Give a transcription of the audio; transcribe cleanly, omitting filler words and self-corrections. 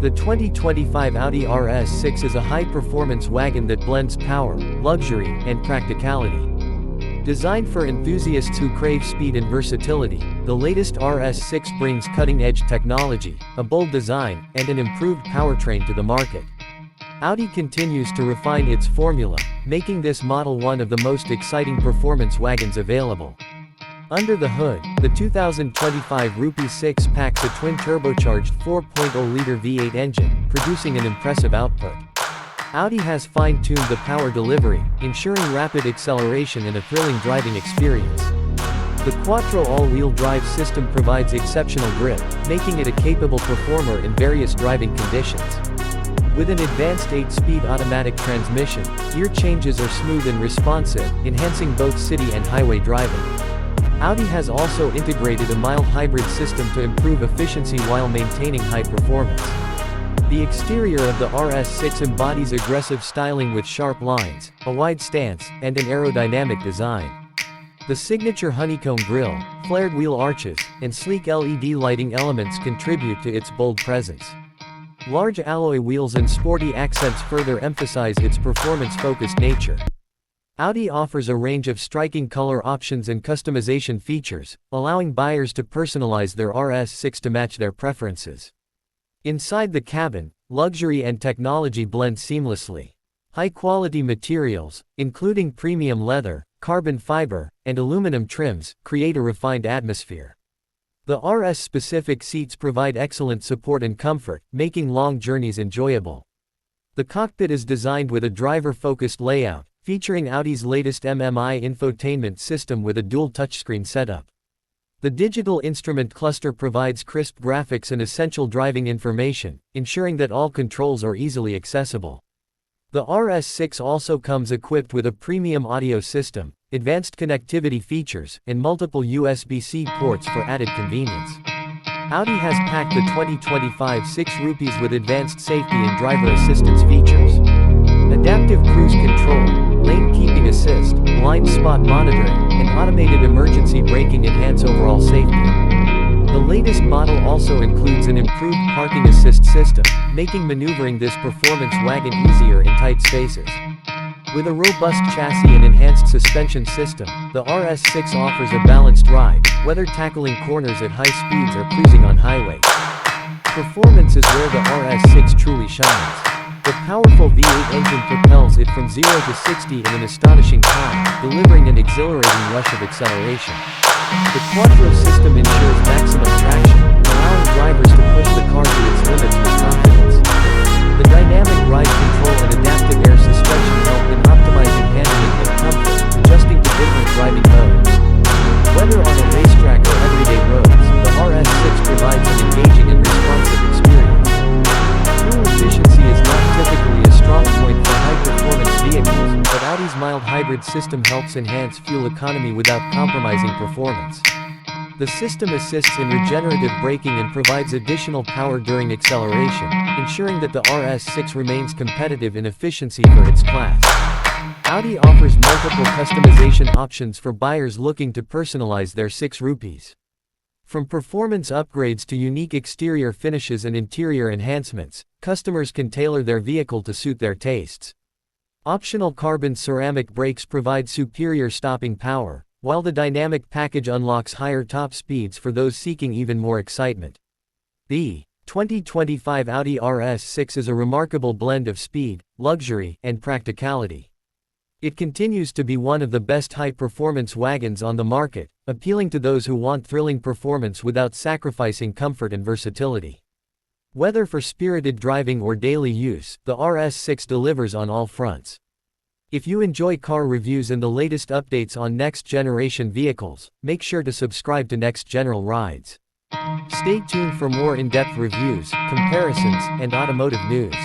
The 2025 Audi RS6 is a high-performance wagon that blends power, luxury, and practicality. Designed for enthusiasts who crave speed and versatility, the latest RS6 brings cutting-edge technology, a bold design, and an improved powertrain to the market. Audi continues to refine its formula, making this model one of the most exciting performance wagons available. Under the hood, the 2025 RS6 packs a twin-turbocharged 4.0-liter V8 engine, producing an impressive output. Audi has fine-tuned the power delivery, ensuring rapid acceleration and a thrilling driving experience. The Quattro all-wheel drive system provides exceptional grip, making it a capable performer in various driving conditions. With an advanced 8-speed automatic transmission, gear changes are smooth and responsive, enhancing both city and highway driving. Audi has also integrated a mild hybrid system to improve efficiency while maintaining high performance. The exterior of the RS6 embodies aggressive styling with sharp lines, a wide stance, and an aerodynamic design. The signature honeycomb grille, flared wheel arches, and sleek LED lighting elements contribute to its bold presence. Large alloy wheels and sporty accents further emphasize its performance-focused nature. Audi offers a range of striking color options and customization features, allowing buyers to personalize their RS6 to match their preferences. Inside the cabin, luxury and technology blend seamlessly. High-quality materials, including premium leather, carbon fiber, and aluminum trims, create a refined atmosphere. The RS-specific seats provide excellent support and comfort, making long journeys enjoyable. The cockpit is designed with a driver-focused layout, featuring Audi's latest MMI infotainment system with a dual touchscreen setup. The digital instrument cluster provides crisp graphics and essential driving information, ensuring that all controls are easily accessible. The RS6 also comes equipped with a premium audio system, advanced connectivity features, and multiple USB-C ports for added convenience. Audi has packed the 2025 6 Rupees with advanced safety and driver assistance features. Adaptive cruise control, lane keeping assist, blind spot monitoring, and automated emergency braking enhance overall safety. The latest model also includes an improved parking assist system, making maneuvering this performance wagon easier in tight spaces. With a robust chassis and enhanced suspension system, the RS6 offers a balanced ride, whether tackling corners at high speeds or cruising on highways. Performance is where the RS6 truly shines. The powerful V8 engine propels it from 0 to 60 in an astonishing time, delivering an exhilarating rush of acceleration. The Quattro system ensures maximum traction, allowing drivers to push the car to its limits with confidence. The dynamic ride control and adaptive air suspension help in optimizing handling and comfort, adjusting to different driving modes. Whether on a racetrack or everyday roads, the RS6 provides an engaging and responsive experience. Fuel efficiency is not typically a strong point for high-performance vehicles, but Audi's mild hybrid system helps enhance fuel economy without compromising performance. The system assists in regenerative braking and provides additional power during acceleration, ensuring that the RS6 remains competitive in efficiency for its class. Audi offers multiple customization options for buyers looking to personalize their 6 Rupees. From performance upgrades to unique exterior finishes and interior enhancements, customers can tailor their vehicle to suit their tastes. Optional carbon ceramic brakes provide superior stopping power, while the dynamic package unlocks higher top speeds for those seeking even more excitement. The 2025 Audi RS6 is a remarkable blend of speed, luxury, and practicality. It continues to be one of the best high-performance wagons on the market, appealing to those who want thrilling performance without sacrificing comfort and versatility. Whether for spirited driving or daily use, the RS6 delivers on all fronts. If you enjoy car reviews and the latest updates on next-generation vehicles, make sure to subscribe to Next General Rides. Stay tuned for more in-depth reviews, comparisons, and automotive news.